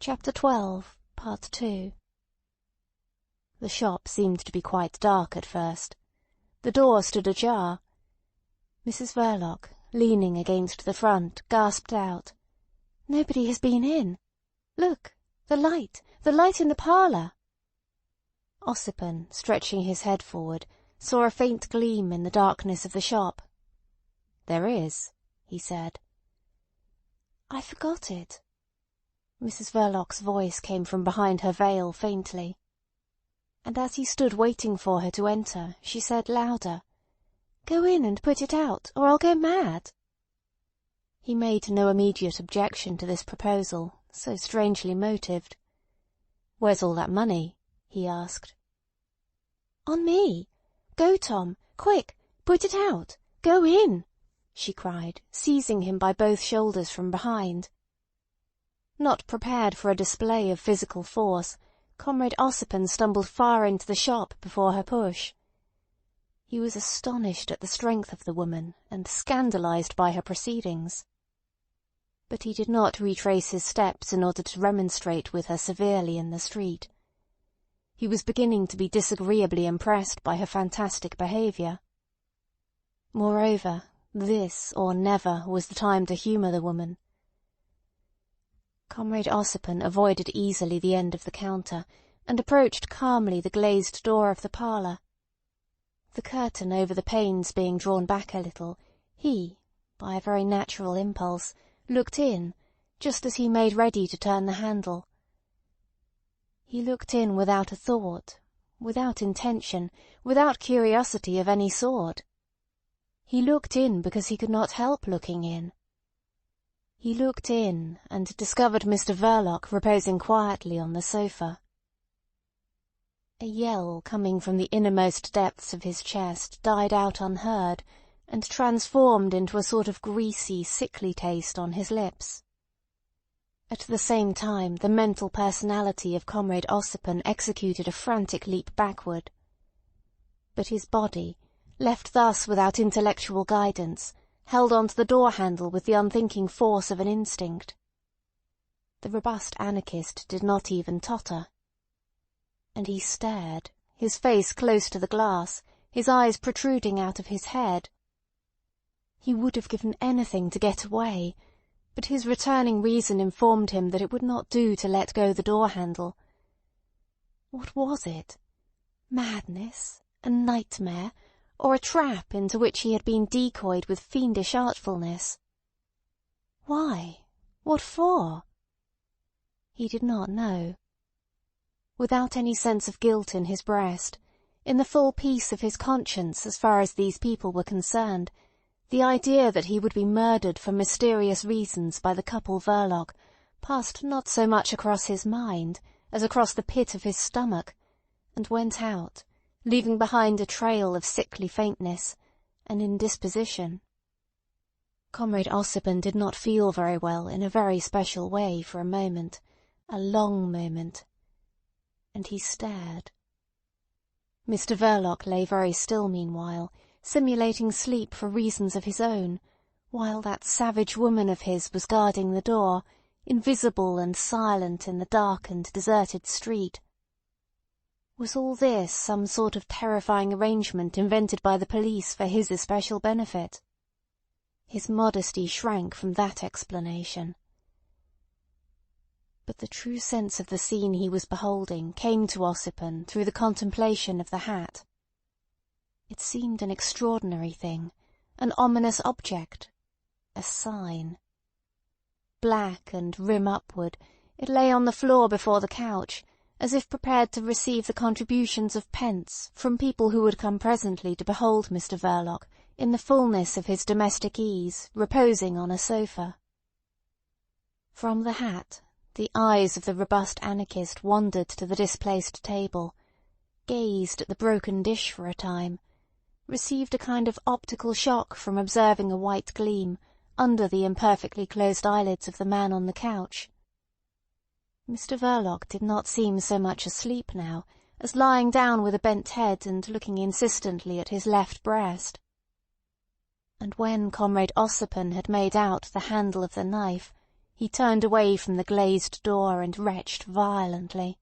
Chapter 12, Part 2. The shop seemed to be quite dark at first. The door stood ajar. Mrs Verloc, leaning against the front, gasped out, "Nobody has been in. Look, the light in the parlour." Ossipon, stretching his head forward, saw a faint gleam in the darkness of the shop. "There is," he said. "I forgot it." Mrs Verloc's voice came from behind her veil faintly. And as he stood waiting for her to enter, she said louder, "Go in and put it out, or I'll go mad." He made no immediate objection to this proposal, so strangely motived. "Where's all that money?" he asked. "On me. Go, Tom, quick, put it out. Go in," she cried, seizing him by both shoulders from behind. Not prepared for a display of physical force, Comrade Ossipon stumbled far into the shop before her push. He was astonished at the strength of the woman and scandalized by her proceedings. But he did not retrace his steps in order to remonstrate with her severely in the street. He was beginning to be disagreeably impressed by her fantastic behaviour. Moreover, this or never was the time to humour the woman. Comrade Ossipon avoided easily the end of the counter, and approached calmly the glazed door of the parlour. The curtain over the panes being drawn back a little, he, by a very natural impulse, looked in, just as he made ready to turn the handle. He looked in without a thought, without intention, without curiosity of any sort. He looked in because he could not help looking in. He looked in and discovered Mr Verloc reposing quietly on the sofa. A yell coming from the innermost depths of his chest died out unheard, and transformed into a sort of greasy, sickly taste on his lips. At the same time the mental personality of Comrade Ossipon executed a frantic leap backward. But his body, left thus without intellectual guidance, held on to the door-handle with the unthinking force of an instinct. The robust anarchist did not even totter. And he stared, his face close to the glass, his eyes protruding out of his head. He would have given anything to get away, but his returning reason informed him that it would not do to let go the door-handle. What was it? Madness? A nightmare? Or a trap into which he had been decoyed with fiendish artfulness? Why? What for? He did not know. Without any sense of guilt in his breast, in the full peace of his conscience as far as these people were concerned, the idea that he would be murdered for mysterious reasons by the couple Verloc passed not so much across his mind as across the pit of his stomach, and went out, leaving behind a trail of sickly faintness, an indisposition. Comrade Ossipon did not feel very well in a very special way for a moment, a long moment. And he stared. Mr Verloc lay very still meanwhile, simulating sleep for reasons of his own, while that savage woman of his was guarding the door, invisible and silent in the dark and deserted street. Was all this some sort of terrifying arrangement invented by the police for his especial benefit? His modesty shrank from that explanation. But the true sense of the scene he was beholding came to Ossipon through the contemplation of the hat. It seemed an extraordinary thing, an ominous object, a sign. Black and rim upward, it lay on the floor before the couch, as if prepared to receive the contributions of pence from people who would come presently to behold Mr Verloc in the fullness of his domestic ease, reposing on a sofa. From the hat the eyes of the robust anarchist wandered to the displaced table, gazed at the broken dish for a time, received a kind of optical shock from observing a white gleam under the imperfectly closed eyelids of the man on the couch. Mr Verloc did not seem so much asleep now as lying down with a bent head and looking insistently at his left breast. And when Comrade Ossipon had made out the handle of the knife, He turned away from the glazed door and retched violently.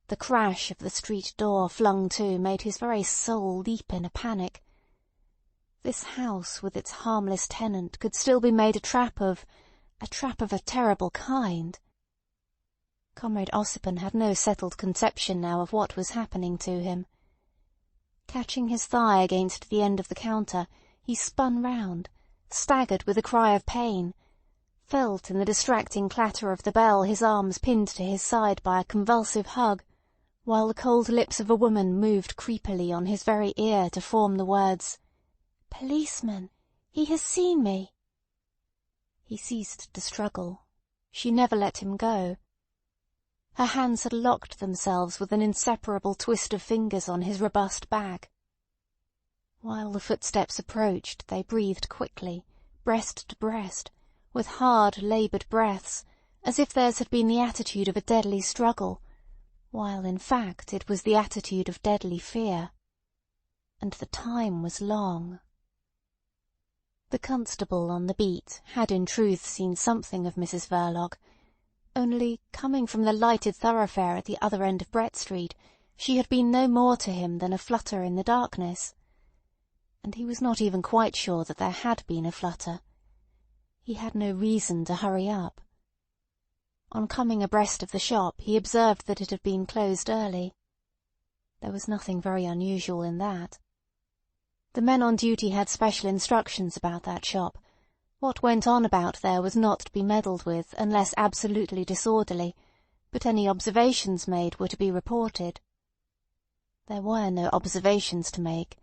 The crash of the street door flung to made his very soul leap in a panic. This house with its harmless tenant could still be made a trap of a terrible kind. Comrade Ossipon had no settled conception now of what was happening to him. Catching his thigh against the end of the counter, he spun round, staggered with a cry of pain, felt in the distracting clatter of the bell his arms pinned to his side by a convulsive hug, while the cold lips of a woman moved creepily on his very ear to form the words, "Policeman! He has seen me!" He ceased to struggle. She never let him go. Her hands had locked themselves with an inseparable twist of fingers on his robust back. While the footsteps approached, they breathed quickly, breast to breast, with hard, laboured breaths, as if theirs had been the attitude of a deadly struggle, while in fact it was the attitude of deadly fear. And the time was long. The constable on the beat had in truth seen something of Mrs Verloc, only, coming from the lighted thoroughfare at the other end of Brett Street, she had been no more to him than a flutter in the darkness. And he was not even quite sure that there had been a flutter. He had no reason to hurry up. On coming abreast of the shop he observed that it had been closed early. There was nothing very unusual in that. The men on duty had special instructions about that shop. What went on about there was not to be meddled with unless absolutely disorderly, but any observations made were to be reported. There were no observations to make,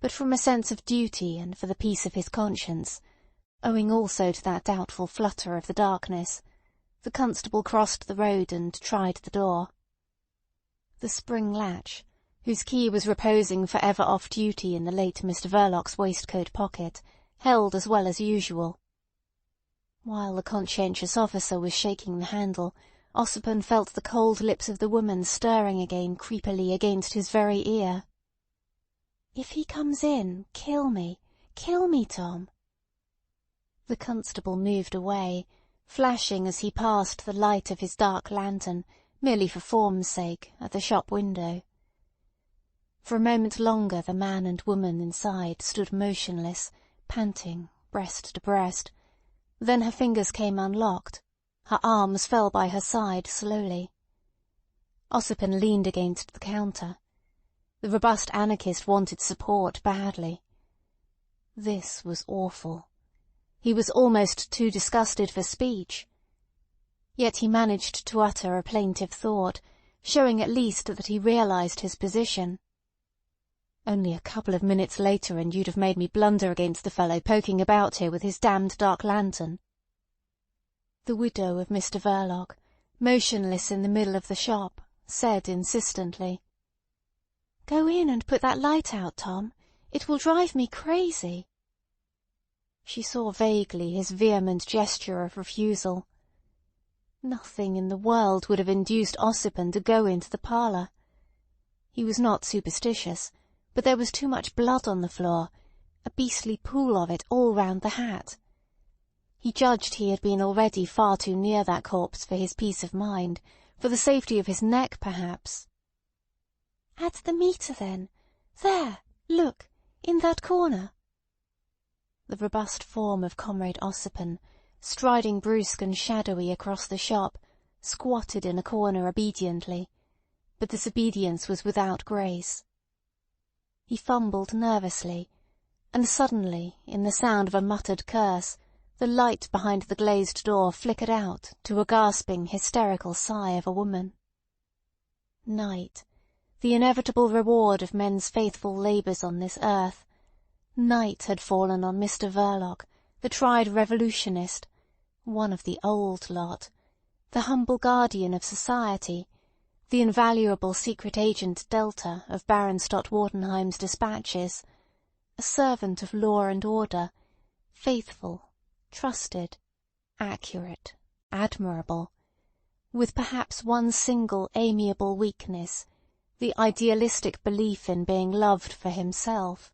but from a sense of duty and for the peace of his conscience, owing also to that doubtful flutter of the darkness, the constable crossed the road and tried the door. The spring latch, whose key was reposing for ever off duty in the late Mr Verloc's waistcoat pocket, held as well as usual. While the conscientious officer was shaking the handle, Ossipon felt the cold lips of the woman stirring again creepily against his very ear. "If he comes in, kill me. Kill me, Tom." The constable moved away, flashing as he passed the light of his dark lantern, merely for form's sake, at the shop window. For a moment longer the man and woman inside stood motionless, panting, breast to breast. Then her fingers came unlocked. Her arms fell by her side slowly. Ossipon leaned against the counter. The robust anarchist wanted support badly. This was awful. He was almost too disgusted for speech. Yet he managed to utter a plaintive thought, showing at least that he realized his position. "Only a couple of minutes later and you'd have made me blunder against the fellow poking about here with his damned dark lantern." The widow of Mr Verloc, motionless in the middle of the shop, said insistently, "Go in and put that light out, Tom. It will drive me crazy." She saw vaguely his vehement gesture of refusal. Nothing in the world would have induced Ossipon to go into the parlour. He was not superstitious, but there was too much blood on the floor, a beastly pool of it all round the hat. He judged he had been already far too near that corpse for his peace of mind, for the safety of his neck perhaps. "Add the meter then. There, look, in that corner." The robust form of Comrade Ossipon, striding brusque and shadowy across the shop, squatted in a corner obediently, but this obedience was without grace. He fumbled nervously, and suddenly, in the sound of a muttered curse, the light behind the glazed door flickered out to a gasping, hysterical sigh of a woman. Night, the inevitable reward of men's faithful labours on this earth, night had fallen on Mr Verloc, the tried revolutionist, one of the old lot, the humble guardian of society, the invaluable secret agent Delta of Baron Stott-Wartenheim's dispatches, a servant of law and order, faithful, trusted, accurate, admirable, with perhaps one single amiable weakness, the idealistic belief in being loved for himself.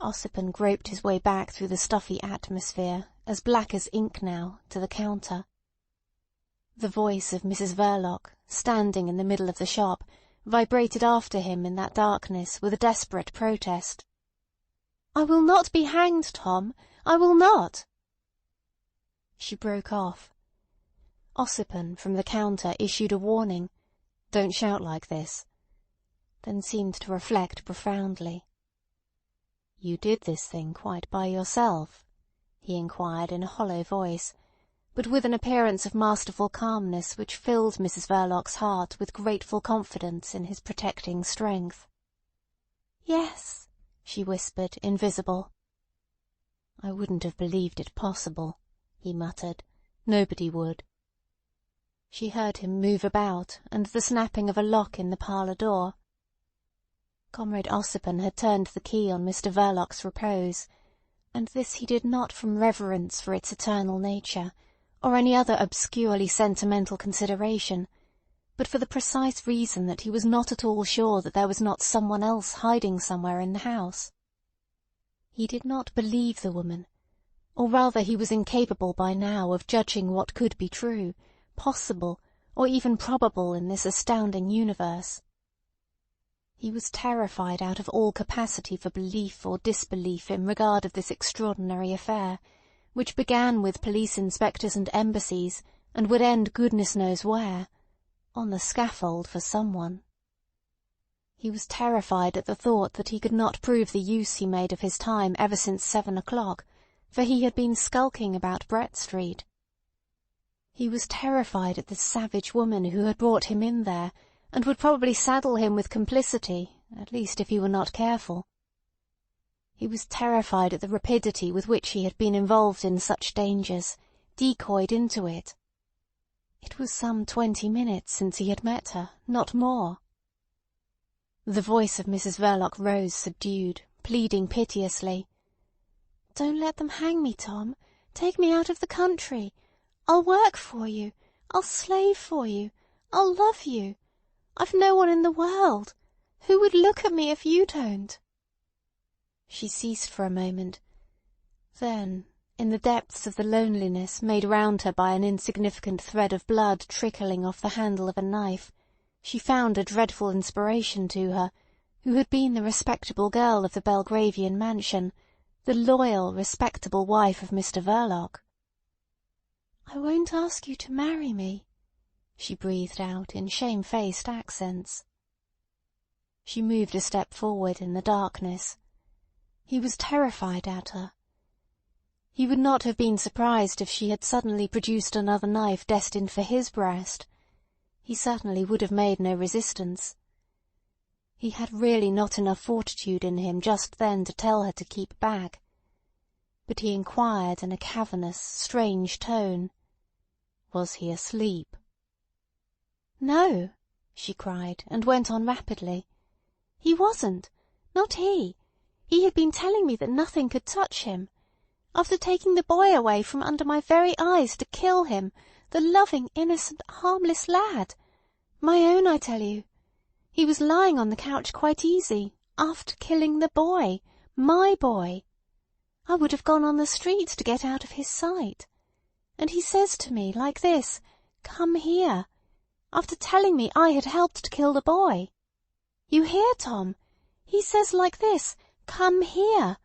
Ossipon groped his way back through the stuffy atmosphere, as black as ink now, to the counter. The voice of Mrs. Verloc, standing in the middle of the shop, vibrated after him in that darkness with a desperate protest. "I will not be hanged, Tom! I will not!" She broke off. Ossipon from the counter issued a warning, "Don't shout like this," then seemed to reflect profoundly. "You did this thing quite by yourself?" he inquired in a hollow voice, but with an appearance of masterful calmness which filled Mrs. Verloc's heart with grateful confidence in his protecting strength. "Yes," she whispered, invisible. "I wouldn't have believed it possible," he muttered. "Nobody would." She heard him move about, and the snapping of a lock in the parlour door. Comrade Ossipon had turned the key on Mr. Verloc's repose, and this he did not from reverence for its eternal nature, or any other obscurely sentimental consideration, but for the precise reason that he was not at all sure that there was not someone else hiding somewhere in the house. He did not believe the woman, or rather he was incapable by now of judging what could be true, possible, or even probable in this astounding universe. He was terrified out of all capacity for belief or disbelief in regard of this extraordinary affair, which began with police inspectors and embassies, and would end goodness knows where, on the scaffold for someone. He was terrified at the thought that he could not prove the use he made of his time ever since 7 o'clock, for he had been skulking about Brett Street. He was terrified at the savage woman who had brought him in there, and would probably saddle him with complicity, at least if he were not careful. He was terrified at the rapidity with which he had been involved in such dangers, decoyed into it. It was some 20 minutes since he had met her, not more. The voice of Mrs. Verloc rose subdued, pleading piteously. "Don't let them hang me, Tom. Take me out of the country. I'll work for you. I'll slave for you. I'll love you. I've no one in the world. Who would look at me if you don't?" She ceased for a moment. Then, in the depths of the loneliness made round her by an insignificant thread of blood trickling off the handle of a knife, she found a dreadful inspiration to her, who had been the respectable girl of the Belgravian mansion, the loyal, respectable wife of Mr. Verloc. "I won't ask you to marry me," she breathed out in shamefaced accents. She moved a step forward in the darkness. He was terrified at her. He would not have been surprised if she had suddenly produced another knife destined for his breast. He certainly would have made no resistance. He had really not enough fortitude in him just then to tell her to keep back. But he inquired in a cavernous, strange tone, "Was he asleep?" "No," she cried, and went on rapidly. "He wasn't. Not he. He had been telling me that nothing could touch him. After taking the boy away from under my very eyes to kill him, the loving, innocent, harmless lad. My own, I tell you. He was lying on the couch quite easy, after killing the boy. My boy. I would have gone on the street to get out of his sight. And he says to me, like this, 'Come here,' after telling me I had helped to kill the boy. You hear, Tom? He says like this, 'Come here,'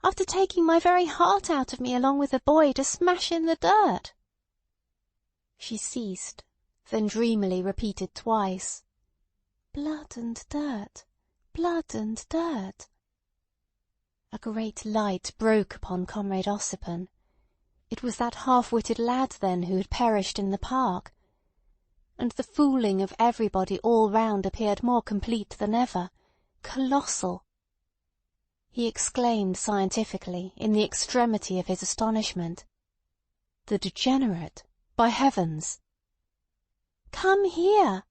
after taking my very heart out of me along with the boy to smash in the dirt." She ceased, then dreamily repeated twice, "Blood and dirt, blood and dirt." A great light broke upon Comrade Ossipon. It was that half-witted lad, then, who had perished in the park. And the fooling of everybody all round appeared more complete than ever, colossal. He exclaimed scientifically, in the extremity of his astonishment, "The degenerate! By heavens!" "Come here!"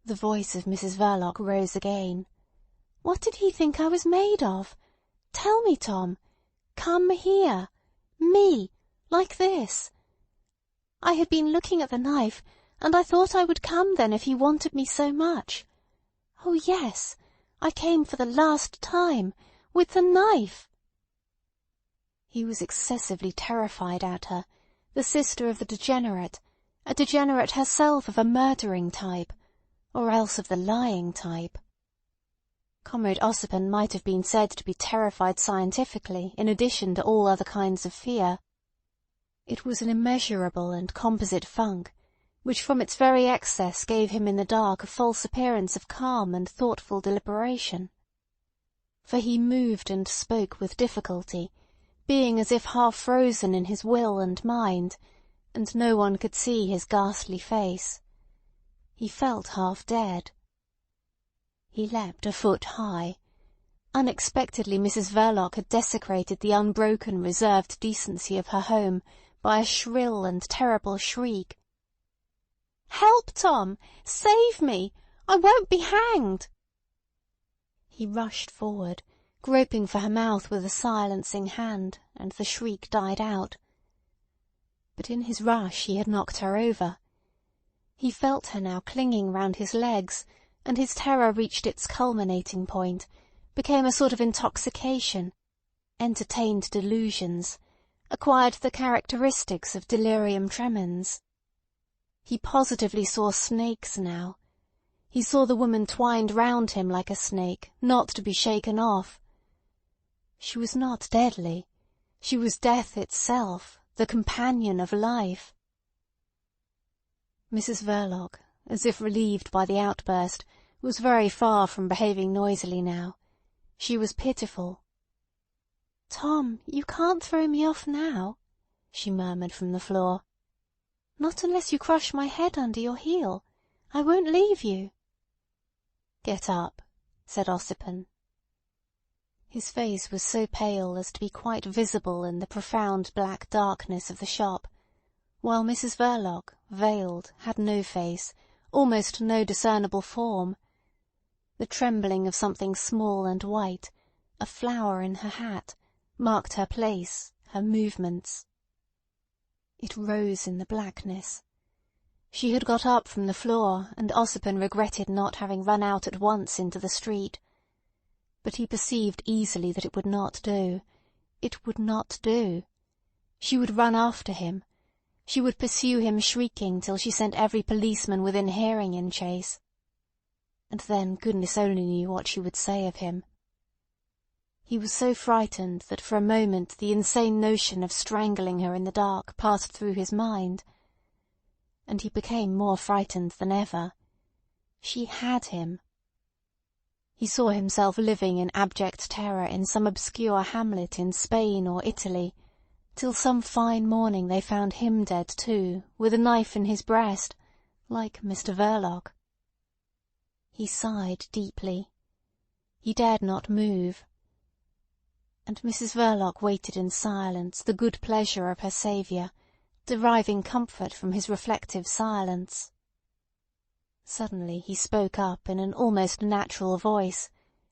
The voice of Mrs. Verloc rose again. "What did he think I was made of? Tell me, Tom. Come here. Me, like this. I had been looking at the knife, and I thought I would come then if he wanted me so much. Oh yes, I came for the last time, with the knife." He was excessively terrified at her, the sister of the degenerate, a degenerate herself of a murdering type, or else of the lying type. Comrade Ossipon might have been said to be terrified scientifically in addition to all other kinds of fear. It was an immeasurable and composite funk, which from its very excess gave him in the dark a false appearance of calm and thoughtful deliberation. For he moved and spoke with difficulty, being as if half frozen in his will and mind, and no one could see his ghastly face. He felt half dead. He leapt a foot high. Unexpectedly Mrs Verloc had desecrated the unbroken, reserved decency of her home by a shrill and terrible shriek. "Help, Tom! Save me! I won't be hanged!" He rushed forward, groping for her mouth with a silencing hand, and the shriek died out. But in his rush he had knocked her over. He felt her now clinging round his legs, and his terror reached its culminating point, became a sort of intoxication, entertained delusions, acquired the characteristics of delirium tremens. He positively saw snakes now. He saw the woman twined round him like a snake, not to be shaken off. She was not deadly. She was death itself, the companion of life. Mrs Verloc, as if relieved by the outburst, was very far from behaving noisily now. She was pitiful. "Tom, you can't throw me off now," she murmured from the floor. "Not unless you crush my head under your heel. I won't leave you." "Get up," said Ossipon. His face was so pale as to be quite visible in the profound black darkness of the shop, while Mrs Verloc, veiled, had no face, almost no discernible form. The trembling of something small and white, a flower in her hat, marked her place, her movements. It rose in the blackness. She had got up from the floor, and Ossipon regretted not having run out at once into the street. But he perceived easily that it would not do. It would not do. She would run after him. She would pursue him shrieking till she sent every policeman within hearing in chase. And then goodness only knew what she would say of him. He was so frightened that for a moment the insane notion of strangling her in the dark passed through his mind. And he became more frightened than ever. She had him. He saw himself living in abject terror in some obscure hamlet in Spain or Italy, till some fine morning they found him dead too, with a knife in his breast, like Mr Verloc. He sighed deeply. He dared not move. And Mrs Verloc waited in silence the good pleasure of her saviour, deriving comfort from his reflective silence. Suddenly he spoke up in an almost natural voice.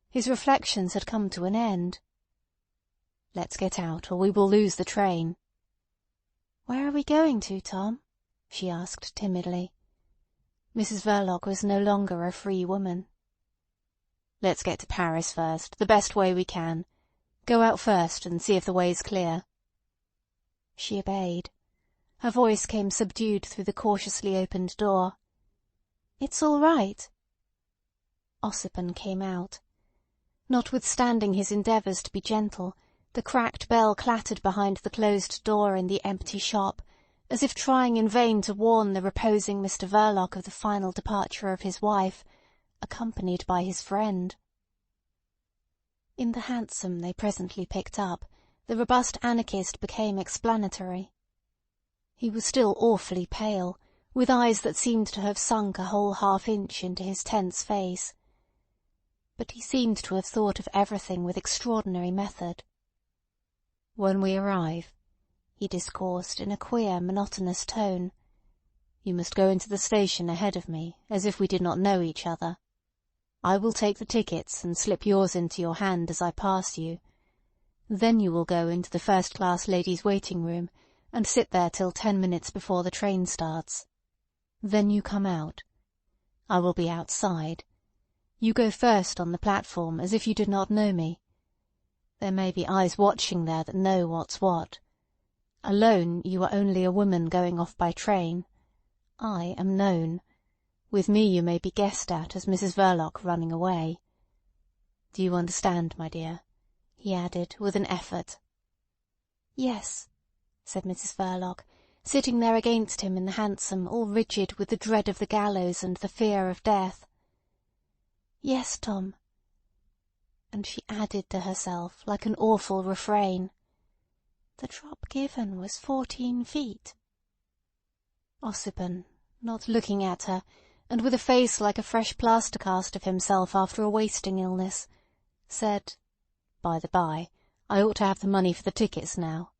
His reflections had come to an end. "Let's get out, or we will lose the train." "Where are we going to, Tom?" she asked timidly. Mrs Verloc was no longer a free woman. "Let's get to Paris first, the best way we can. Go out first and see if the way's clear." She obeyed. Her voice came subdued through the cautiously opened door. "It's all right." Ossipon came out. Notwithstanding his endeavours to be gentle, the cracked bell clattered behind the closed door in the empty shop, as if trying in vain to warn the reposing Mr Verloc of the final departure of his wife, accompanied by his friend. In the hansom they presently picked up, the robust anarchist became explanatory. He was still awfully pale, with eyes that seemed to have sunk a whole half-inch into his tense face. But he seemed to have thought of everything with extraordinary method. "When we arrive," he discoursed in a queer, monotonous tone, "you must go into the station ahead of me, as if we did not know each other. I will take the tickets and slip yours into your hand as I pass you. Then you will go into the first-class ladies' waiting-room and sit there till 10 minutes before the train starts. Then you come out. I will be outside. You go first on the platform as if you did not know me. There may be eyes watching there that know what's what. Alone you are only a woman going off by train. I am known. With me you may be guessed at as Mrs. Verloc running away. Do you understand, my dear?" he added with an effort. "Yes," said Mrs. Verloc, sitting there against him in the hansom, all rigid with the dread of the gallows and the fear of death. "Yes, Tom." And she added to herself, like an awful refrain, "The drop given was 14 feet." Ossipon, not looking at her, and with a face like a fresh plaster cast of himself after a wasting illness, said, "By the by, I ought to have the money for the tickets now."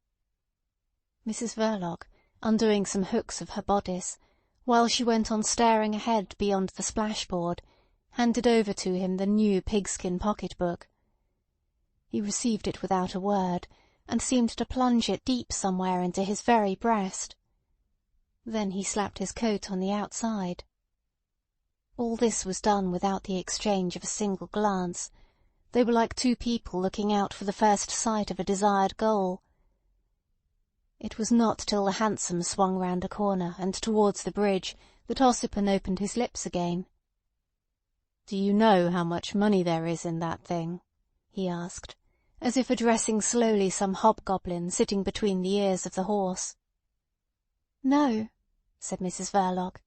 Mrs. Verloc, undoing some hooks of her bodice, while she went on staring ahead beyond the splashboard, handed over to him the new pigskin pocket-book. He received it without a word, and seemed to plunge it deep somewhere into his very breast. Then he slapped his coat on the outside. All this was done without the exchange of a single glance. They were like two people looking out for the first sight of a desired goal. It was not till the hansom swung round a corner and towards the bridge that Ossipon opened his lips again. "Do you know how much money there is in that thing?" he asked, as if addressing slowly some hobgoblin sitting between the ears of the horse. "No," said Mrs. Verloc.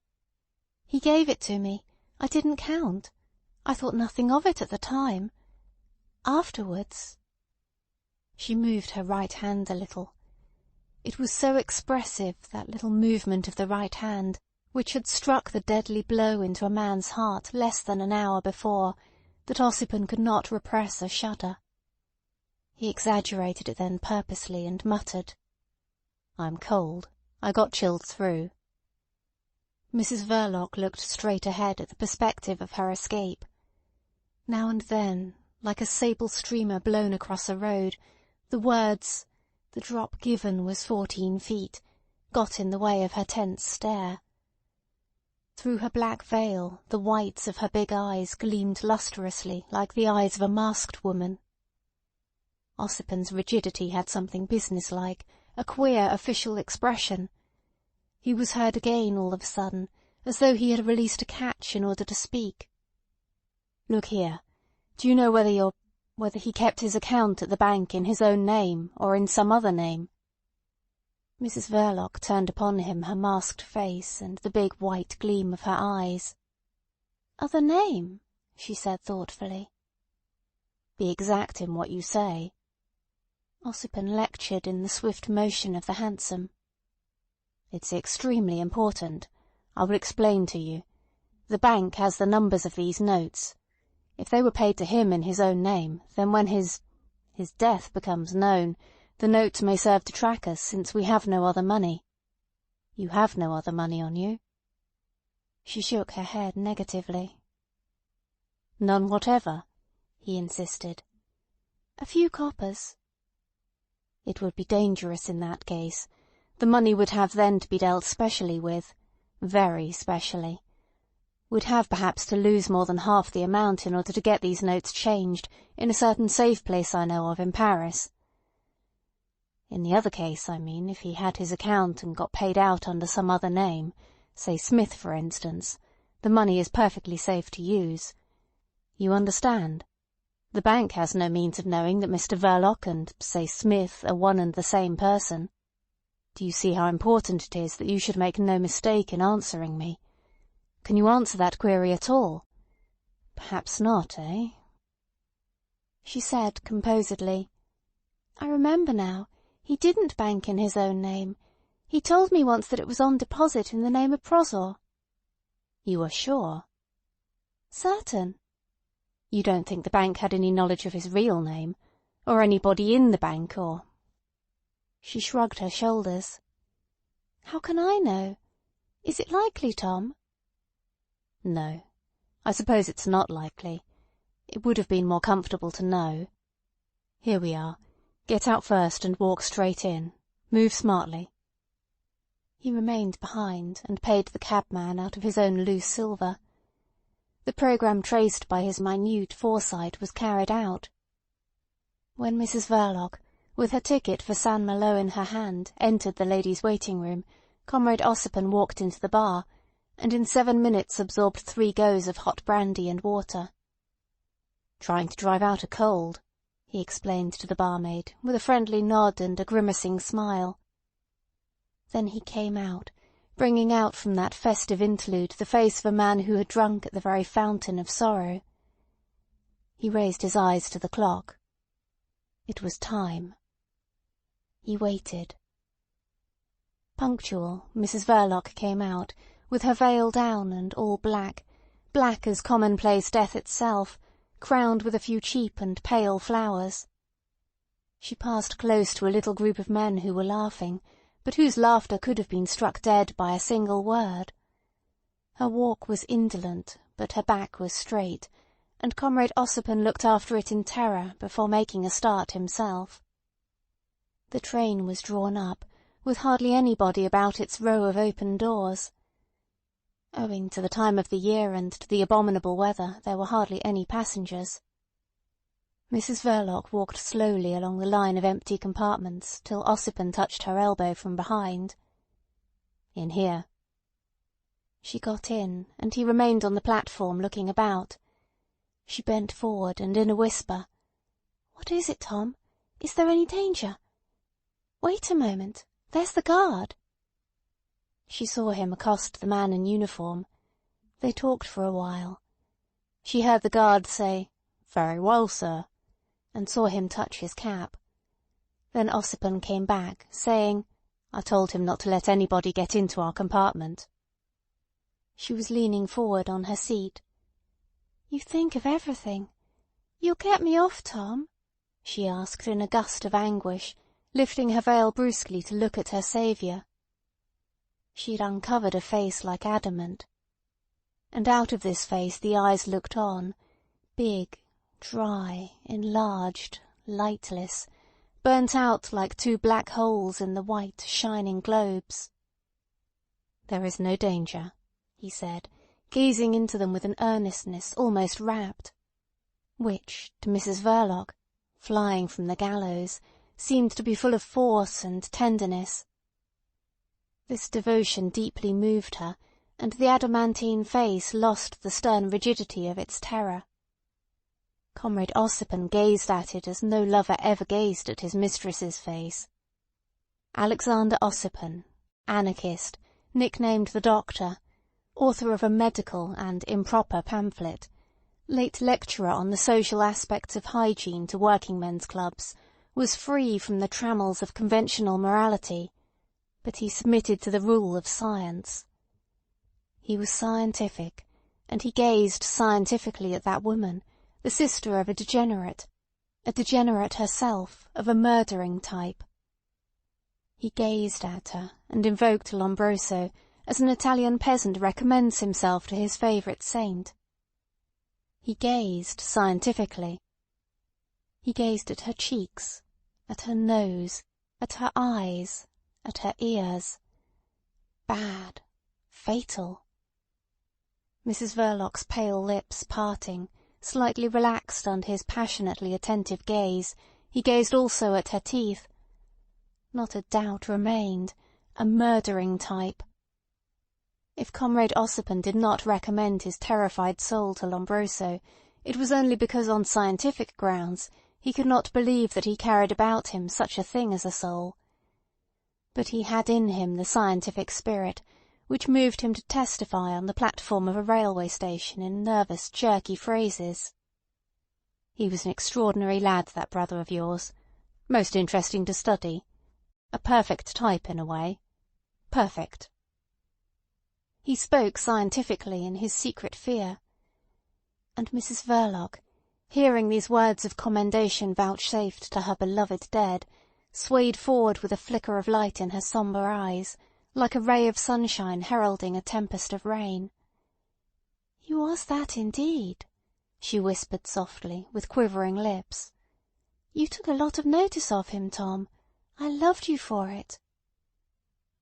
"He gave it to me. I didn't count. I thought nothing of it at the time. Afterwards—" She moved her right hand a little. It was so expressive, that little movement of the right hand, which had struck the deadly blow into a man's heart less than an hour before, that Ossipon could not repress a shudder. He exaggerated it then purposely, and muttered, "I'm cold. I got chilled through." Mrs. Verloc looked straight ahead at the perspective of her escape. Now and then, like a sable streamer blown across a road, the words, "The drop given was 14 feet," got in the way of her tense stare. Through her black veil the whites of her big eyes gleamed lustrously like the eyes of a masked woman. Ossipon's rigidity had something businesslike, a queer official expression. He was heard again all of a sudden, as though he had released a catch in order to speak. "Look here, do you know whether he kept his account at the bank in his own name or in some other name?" Mrs. Verloc turned upon him her masked face and the big white gleam of her eyes. "Other name?" she said thoughtfully. "Be exact in what you say." Ossipon lectured in the swift motion of the hansom. "It's extremely important. I will explain to you. The bank has the numbers of these notes. If they were paid to him in his own name, then when his death becomes known, the notes may serve to track us, since we have no other money. You have no other money on you?" She shook her head negatively. "None whatever?" he insisted. "A few coppers." "It would be dangerous in that case. The money would have then to be dealt specially with. Very specially. We'd have perhaps to lose more than half the amount in order to get these notes changed in a certain safe place I know of in Paris. In the other case, I mean, if he had his account and got paid out under some other name, say Smith for instance, the money is perfectly safe to use. You understand? The bank has no means of knowing that Mr. Verloc and, say, Smith are one and the same person. Do you see how important it is that you should make no mistake in answering me? Can you answer that query at all? Perhaps not, eh?" She said composedly, "I remember now. He didn't bank in his own name. He told me once that it was on deposit in the name of Prozor." "You are sure?" "Certain." "You don't think the bank had any knowledge of his real name? Or anybody in the bank, or—" She shrugged her shoulders. "How can I know? Is it likely, Tom?" "No. I suppose it's not likely. It would have been more comfortable to know. Here we are. Get out first and walk straight in. Move smartly." He remained behind and paid the cabman out of his own loose silver. The programme traced by his minute foresight was carried out. When Mrs Verloc, with her ticket for St Malo in her hand, entered the ladies' waiting-room, Comrade Ossipon walked into the bar, and in 7 minutes absorbed 3 goes of hot brandy and water. "Trying to drive out a cold," he explained to the barmaid, with a friendly nod and a grimacing smile. Then he came out, bringing out from that festive interlude the face of a man who had drunk at the very fountain of sorrow. He raised his eyes to the clock. It was time. He waited. Punctual, Mrs Verloc came out, with her veil down and all black, black as commonplace death itself, crowned with a few cheap and pale flowers. She passed close to a little group of men who were laughing, but whose laughter could have been struck dead by a single word. Her walk was indolent, but her back was straight, and Comrade Ossipon looked after it in terror before making a start himself. The train was drawn up, with hardly anybody about its row of open doors. Owing to the time of the year and to the abominable weather, there were hardly any passengers. Mrs Verloc walked slowly along the line of empty compartments till Ossipon touched her elbow from behind. "In here." She got in, and he remained on the platform looking about. She bent forward, and in a whisper, "What is it, Tom? Is there any danger? Wait a moment. There's the guard." She saw him accost the man in uniform. They talked for a while. She heard the guard say, "Very well, sir," and saw him touch his cap. Then Ossipon came back, saying, "I told him not to let anybody get into our compartment." She was leaning forward on her seat. "You think of everything. You'll get me off, Tom?" she asked in a gust of anguish, lifting her veil brusquely to look at her saviour. She had uncovered a face like adamant. And out of this face the eyes looked on, big, dry, enlarged, lightless, burnt out like 2 black holes in the white, shining globes. "There is no danger," he said, gazing into them with an earnestness almost rapt, which, to Mrs Verloc, flying from the gallows, seemed to be full of force and tenderness. This devotion deeply moved her, and the adamantine face lost the stern rigidity of its terror. Comrade Ossipon gazed at it as no lover ever gazed at his mistress's face. Alexander Ossipon, anarchist, nicknamed the Doctor, author of a medical and improper pamphlet, late lecturer on the social aspects of hygiene to working-men's clubs, was free from the trammels of conventional morality, but he submitted to the rule of science. He was scientific, and he gazed scientifically at that woman, the sister of a degenerate herself, of a murdering type. He gazed at her, and invoked Lombroso, as an Italian peasant recommends himself to his favourite saint. He gazed scientifically. He gazed at her cheeks, at her nose, at her eyes, at her ears. Bad. Fatal. Mrs Verloc's pale lips parting, slightly relaxed under his passionately attentive gaze, he gazed also at her teeth. Not a doubt remained. A murdering type. If Comrade Ossipon did not recommend his terrified soul to Lombroso, it was only because on scientific grounds he could not believe that he carried about him such a thing as a soul. But he had in him the scientific spirit, which moved him to testify on the platform of a railway station in nervous, jerky phrases. "He was an extraordinary lad, that brother of yours. Most interesting to study. A perfect type in a way. Perfect." He spoke scientifically in his secret fear. And Mrs Verloc, hearing these words of commendation vouchsafed to her beloved dead, swayed forward with a flicker of light in her sombre eyes, like a ray of sunshine heralding a tempest of rain. "He was that indeed," she whispered softly, with quivering lips. "You took a lot of notice of him, Tom. I loved you for it."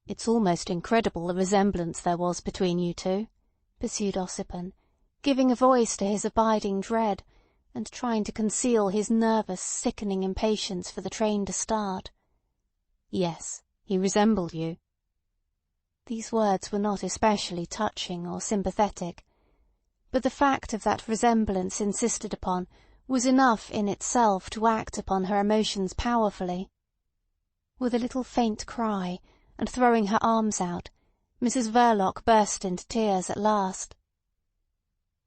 "It's almost incredible the resemblance there was between you two," pursued Ossipon, giving a voice to his abiding dread, and trying to conceal his nervous, sickening impatience for the train to start. "Yes, he resembled you." These words were not especially touching or sympathetic, but the fact of that resemblance insisted upon was enough in itself to act upon her emotions powerfully. With a little faint cry, and throwing her arms out, Mrs Verloc burst into tears at last.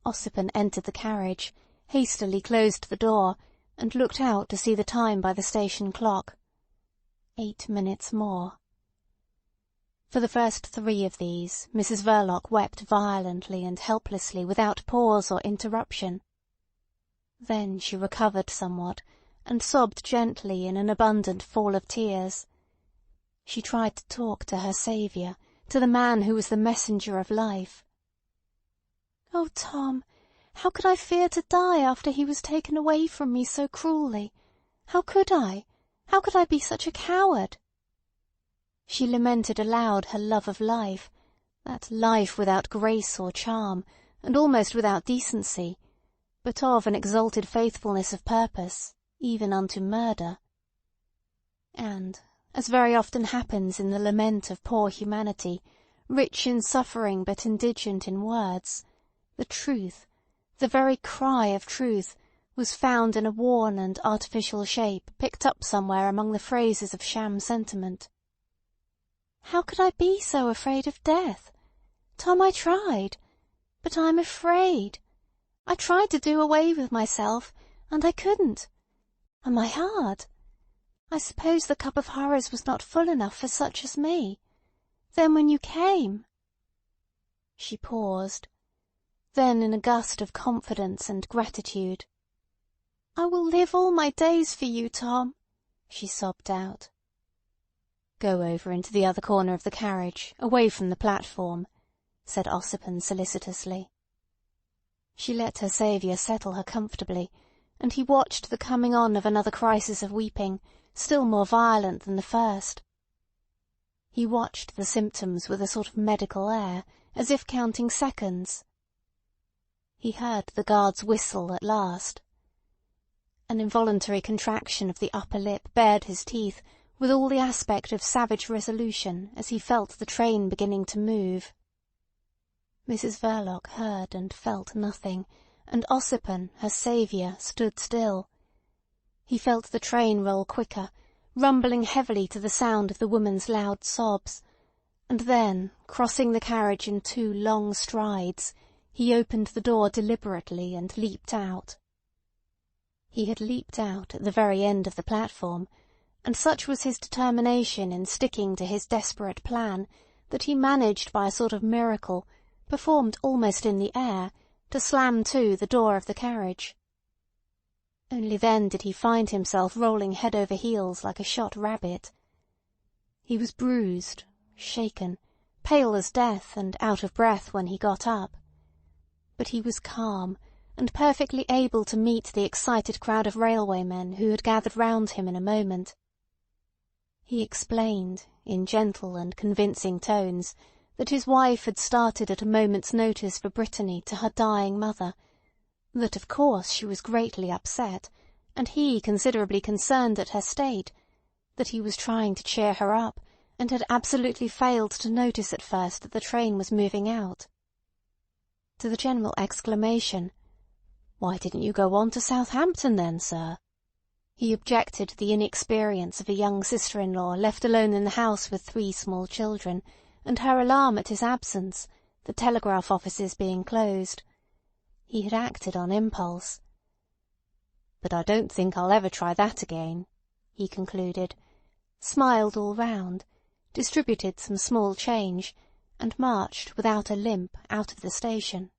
Ossipon entered the carriage, hastily closed the door, and looked out to see the time by the station clock. 8 minutes more. For the first 3 of these, Mrs Verloc wept violently and helplessly without pause or interruption. Then she recovered somewhat, and sobbed gently in an abundant fall of tears. She tried to talk to her saviour, to the man who was the messenger of life. "Oh, Tom, how could I fear to die after he was taken away from me so cruelly? How could I? How could I be such a coward?" She lamented aloud her love of life, that life without grace or charm, and almost without decency, but of an exalted faithfulness of purpose, even unto murder. And, as very often happens in the lament of poor humanity, rich in suffering but indigent in words, the truth, the very cry of truth, was found in a worn and artificial shape picked up somewhere among the phrases of sham sentiment. "How could I be so afraid of death? Tom, I tried. But I'm afraid. I tried to do away with myself, and I couldn't. Am I hard? I suppose the cup of horrors was not full enough for such as me. Then when you came—" She paused. Then in a gust of confidence and gratitude, "I will live all my days for you, Tom," she sobbed out. "Go over into the other corner of the carriage, away from the platform," said Ossipon solicitously. She let her saviour settle her comfortably, and he watched the coming on of another crisis of weeping, still more violent than the first. He watched the symptoms with a sort of medical air, as if counting seconds. He heard the guard's whistle at last. An involuntary contraction of the upper lip bared his teeth with all the aspect of savage resolution as he felt the train beginning to move. Mrs Verloc heard and felt nothing, and Ossipon, her saviour, stood still. He felt the train roll quicker, rumbling heavily to the sound of the woman's loud sobs, and then, crossing the carriage in 2 long strides, he opened the door deliberately and leaped out. He had leaped out at the very end of the platform, and such was his determination in sticking to his desperate plan that he managed by a sort of miracle, performed almost in the air, to slam to the door of the carriage. Only then did he find himself rolling head over heels like a shot rabbit. He was bruised, shaken, pale as death, and out of breath when he got up. But he was calm, and perfectly able to meet the excited crowd of railwaymen who had gathered round him in a moment. He explained, in gentle and convincing tones, that his wife had started at a moment's notice for Brittany to her dying mother, that of course she was greatly upset, and he considerably concerned at her state, that he was trying to cheer her up, and had absolutely failed to notice at first that the train was moving out. To the general exclamation, "Why didn't you go on to Southampton then, sir?" he objected the inexperience of a young sister-in-law left alone in the house with 3 small children, and her alarm at his absence, the telegraph offices being closed. He had acted on impulse. "But I don't think I'll ever try that again," he concluded, smiled all round, distributed some small change, and marched without a limp out of the station.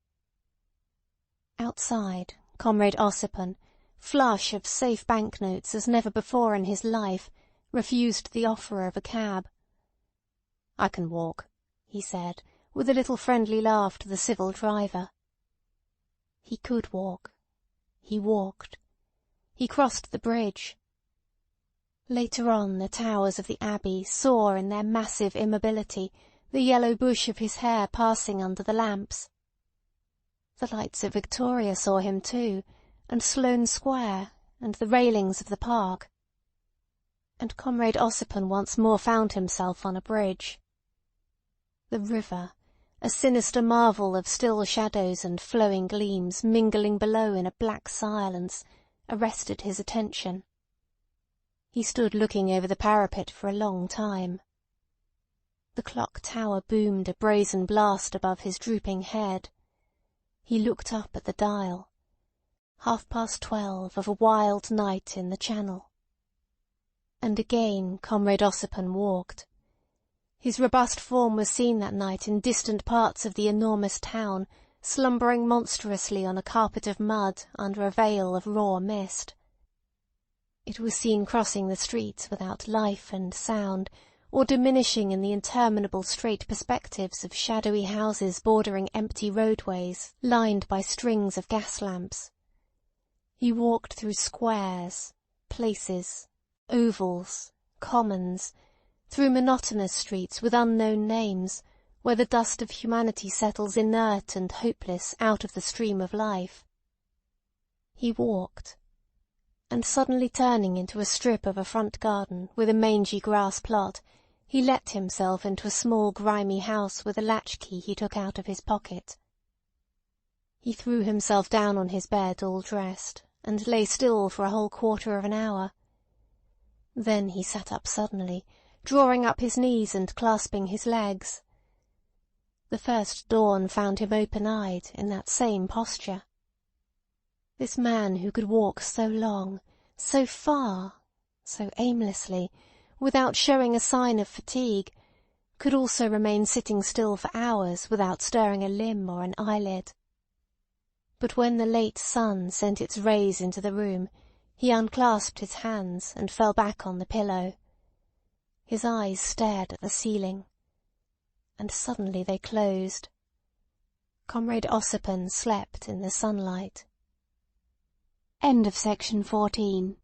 Outside, Comrade Ossipon, flush of safe banknotes as never before in his life, refused the offer of a cab. "I can walk," he said, with a little friendly laugh to the civil driver. He could walk. He walked. He crossed the bridge. Later on the towers of the Abbey saw in their massive immobility the yellow bush of his hair passing under the lamps. The lights at Victoria saw him too, and Sloane Square, and the railings of the park. And Comrade Ossipon once more found himself on a bridge. The river, a sinister marvel of still shadows and flowing gleams mingling below in a black silence, arrested his attention. He stood looking over the parapet for a long time. The clock tower boomed a brazen blast above his drooping head. He looked up at the dial. 12:30 of a wild night in the Channel. And again Comrade Ossipon walked. His robust form was seen that night in distant parts of the enormous town, slumbering monstrously on a carpet of mud under a veil of raw mist. It was seen crossing the streets without life and sound, or diminishing in the interminable straight perspectives of shadowy houses bordering empty roadways lined by strings of gas lamps. He walked through squares, places, ovals, commons, through monotonous streets with unknown names, where the dust of humanity settles inert and hopeless out of the stream of life. He walked, and suddenly turning into a strip of a front garden with a mangy grass plot, he let himself into a small grimy house with a latchkey he took out of his pocket. He threw himself down on his bed all dressed, and lay still for a whole quarter of an hour. Then he sat up suddenly, drawing up his knees and clasping his legs. The first dawn found him open-eyed in that same posture. This man who could walk so long, so far, so aimlessly, without showing a sign of fatigue, could also remain sitting still for hours without stirring a limb or an eyelid. But when the late sun sent its rays into the room, he unclasped his hands and fell back on the pillow. His eyes stared at the ceiling, and suddenly they closed. Comrade Ossipon slept in the sunlight. End of section 14.